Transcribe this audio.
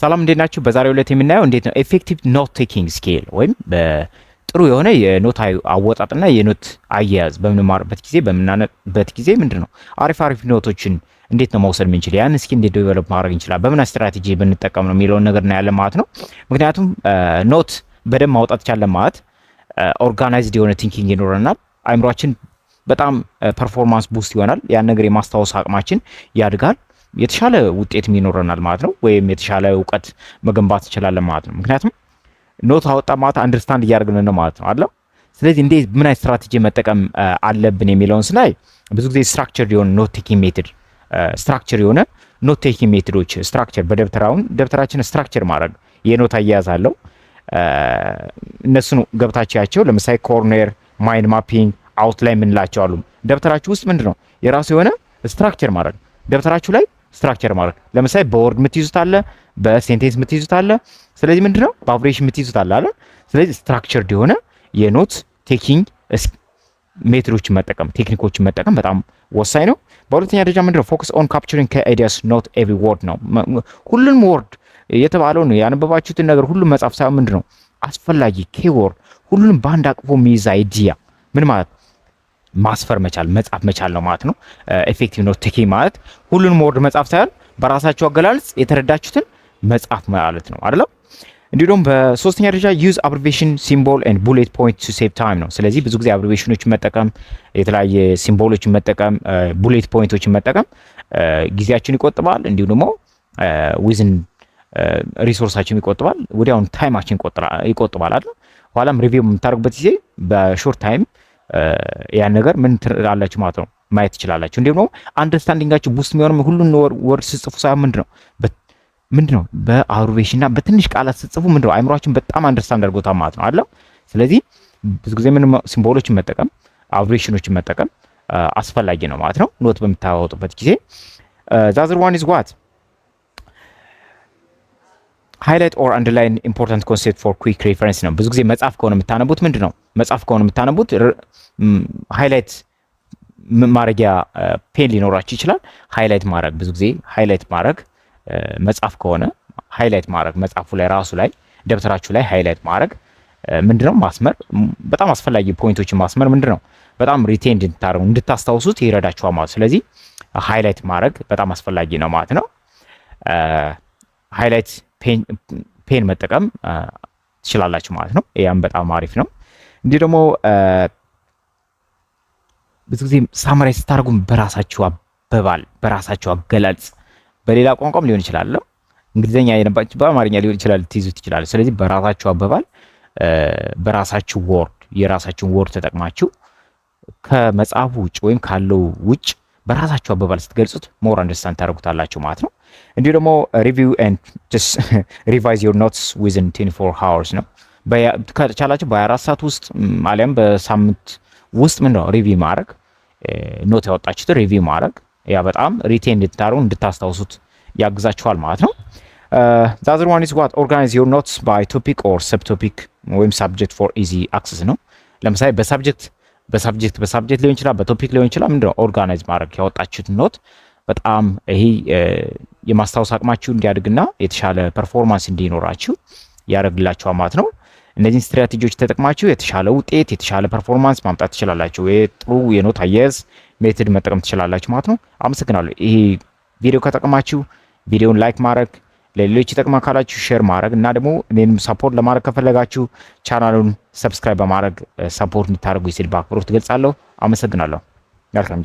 ሰላም እንዴት ናችሁ? በዛሬው ዕለት የምናየው እንዴት ነው ኤፌክቲቭ ኖት ቴኪንግ ስኪል ወይም በጥሩ የሆነ የኖት አወጣጥና የኖት አያያዝ በምንማርበት ጊዜ በምናነብበት ጊዜ ምንድነው አሪፍ ኖቶችን እንዴት ነው መውሰድ የምንችል ያን እስኪ እንዴት ዴቨሎፕ ማድረግ እንችላለን በምን ስትራቴጂ ብንጠቀም ነው የሚለውን ነገር ነው ያለ ማለት ነው። ምክንያቱም ኖት በደንብ ማውጣት ይቻላል ማለት ኦርጋናይዝድ የሆነ ቲንኪንግ ይኖረናል። አይምሯችን በጣም ፐርፎርማንስ ቡስት ይሆናል። ያን ነገር የማስታወስ አቅማችን ያድጋል። የተሻለ ውጤትም ይኖረናል ማለት ነው። ወይም የተሻለ እውቀት መገንባት እንችላለን ማለት ነው። ምክንያቱም ኖት አወጣ ማለት አንደርስታንድ እያደረግን ነው ማለት ነው አይደል? ስለዚህ እንዴት ምን አይነት ስትራቴጂ መጠቀም አለብን የሚለውን ስናይ ብዙ ጊዜ ስትራክቸር የሆነ ኖት ቴኪንግ ሜትድ ስትራክቸር የሆነ ኖት ቴኪንግ ሜትዶች ስትራክቸር ደብተራችን ስትራክቸር ማድረግ የኖት አያያዝ አለው። እነሱን ገብታችሁ ያቸው ለምሳሌ ኮርነር፣ ማይንድ ማፒንግ፣ አውትላይን የምንላቸው አሉ። ደብተራችሁ ውስጥ ምንድነው የራሱ የሆነ ስትራክቸር ማድረግ ደብተራችሁ ላይ ስትራክቸር ማድረግ ለምሳሌ በወርድ የምትይዙት አለ፣ በሴንቴንስ የምትይዙት አለ። ስለዚህ ምንድነው በአብሬሽን የምትይዙት አለ። ስለዚህ ስትራክቸርድ የሆነ የኖት ቴኪንግ ሜትዶችን መጠቀም ቴክኒኮችን መጠቀም በጣም ወሳኝ ነው። በሁለተኛ ደረጃ ምንድነው ፎከስ ኦን ካፕቸሪንግ ከአይዲያስ ኖት ኤቭሪ ወርድ ነው። ሁሉንም ወርድ የተባለው ነው ያነበባችሁትን ነገር ሁሉም መጻፍ ሳይሆን ምንድነው አስፈላጊ ኬወርድ ሁሉንም በአንድ አቅፎ የሚይዝ አይዲያ ምን ማለት ማስፈር መቻል መጻፍ መቻል ነው ማለት ነው። ኤፌክቲቭ ኖት ቴኪንግ ማለት ሁሉንም ወርድ መጻፍ ሳይሆን በራሳችሁ አገላለጽ የተረዳችሁትን መጻፍ ማለት ነው አይደል? እንዲሁም በሶስተኛ ደረጃ ዩዝ አብሪቬሽን ሲምቦል ኤንድ ቡሌት ፖይንት ቱ ሴቭ ታይም ነው። ስለዚህ ብዙ ጊዜ አብሪቬሽኖችን መጠቀም የተለያየ ሲምቦሎችን መጠቀም ቡሌት ፖይንቶችን መጠቀም ጊዜያችን ይቆጥባል። እንዲሁም ደግሞ ዊዝን ሪሶርሳችን ይቆጥባል። ወዲያውኑ ታይማችን ይቆጥባል አይደል? ኋላም ሪቪው የምታደርጉበት ጊዜ በሾርት ታይም ያን ነገር ምን ትላላችሁ ማለት ነው ማየት ትችላላችሁ። እንዲሁም ደግሞ አንደርስታንዲንጋችሁ ቡስት የሚሆነው ሁሉን ወርድ ስጽፉ ሳይሆን ምንድነው በአብሪቬሽንና በትንሽ ቃላት ስጽፉ ምንድነው አይምሯችን በጣም አንደርስታንድ አድርጎታል ማለት ነው አይደል? ስለዚህ ብዙ ጊዜ ምን ሲምቦሎችን መጠቀም አብሪቬሽኖችን መጠቀም አስፈላጊ ነው ማለት ነው ኖት በምታወጡበት ጊዜ። ዛዘር ዋን ኢዝ ዋት ሃይላይት ኦር አንደርላይን ኢምፖርታንት ኮንሴፕት ፎር ኩዊክ ሬፈረንስ ነው። ብዙ ጊዜ መጽሐፍ ከሆነ የምታነቡት ምንድነው መጽሐፍ ከሆነ የምታነቡት ሃይላይት ማድረጊያ ፔን ሊኖራችሁ ይችላል። ሃይላይት ማድረግ ብዙ ጊዜ ሃይላይት ማድረግ መጽሐፍ ከሆነ ሃይላይት ማድረግ መጽሐፉ ላይ ራሱ ላይ ደብተራችሁ ላይ ሃይላይት ማድረግ ምንድነው ማስመር በጣም አስፈላጊ ፖይንቶችን ማስመር ምንድነው በጣም ሪቴን እንድታረጉ እንድታስታውሱት ይረዳችኋል ማለት። ስለዚህ ሃይላይት ማድረግ በጣም አስፈላጊ ነው ማለት ነው። ሃይላይት ፔን መጠቀም ትችላላችሁ ማለት ነው። ያም በጣም አሪፍ ነው። እንዲህ ደግሞ ብዙ ጊዜ ሳምራይዝ ስታደርጉ በራሳችሁ አበባል በራሳችሁ አገላለጽ በሌላ ቋንቋም ሊሆን ይችላል እንግሊዘኛ የነባችሁ በአማርኛ ሊሆን ይችላል ትይዙት ይችላል። ስለዚህ በራሳችሁ አበባል በራሳችሁ ወርድ የራሳችሁን ወርድ ተጠቅማችሁ ከመጽሐፉ ውጭ ወይም ካለው ውጭ በራሳችሁ አበባል ስትገልጹት ሞር አንደርስታንድ ታደርጉታላችሁ ማለት ነው። እንዲሁ ደግሞ ሪቪው ኤንድ ጀስት ሪቫይዝ ዮር ኖትስ ዊዝን 24 hours ነው። ከቻላችሁ በ24 ሰዓት ውስጥ አሊያም በሳምንት ውስጥ ምንድነው ሪቪው ማድረግ ኖት ያወጣችሁት ሪቪው ማድረግ ያ በጣም ሪቴን እንድታረጉ እንድታስታውሱት ያግዛችኋል ማለት ነው። ዛዘር ዋን ኢዝ ዋት ኦርጋናይዝ ዮር ኖትስ ባይ ቶፒክ ኦር ሰብ ቶፒክ ወይም ሳብጀክት ፎር ኢዚ አክሰስ ነው። ለምሳሌ በሳብጀክት ሊሆን ይችላል በቶፒክ ሊሆን ይችላል። ምንድነው ኦርጋናይዝ ማድረግ ያወጣችሁትን ኖት በጣም ይሄ የማስታወስ አቅማችሁ እንዲያድግና የተሻለ ፐርፎርማንስ እንዲኖራችሁ ያደርግላችኋል ማለት ነው። እነዚህን ስትራቴጂዎች ተጠቅማችሁ የተሻለ ውጤት የተሻለ ፐርፎርማንስ ማምጣት ትችላላችሁ። ጥሩ የኖት አያያዝ ሜትድ መጠቀም ትችላላችሁ ማለት ነው። አመሰግናለሁ። ይሄ ቪዲዮ ከጠቀማችሁ ቪዲዮውን ላይክ ማድረግ ለሌሎች ይጠቅማ ካላችሁ ሼር ማድረግ እና ደግሞ እኔንም ሰፖርት ለማድረግ ከፈለጋችሁ ቻናሉን ሰብስክራይብ በማድረግ ሰፖርት እንድታደርጉ ይስል በአክብሮት ገልጻለሁ። አመሰግናለሁ። መልካም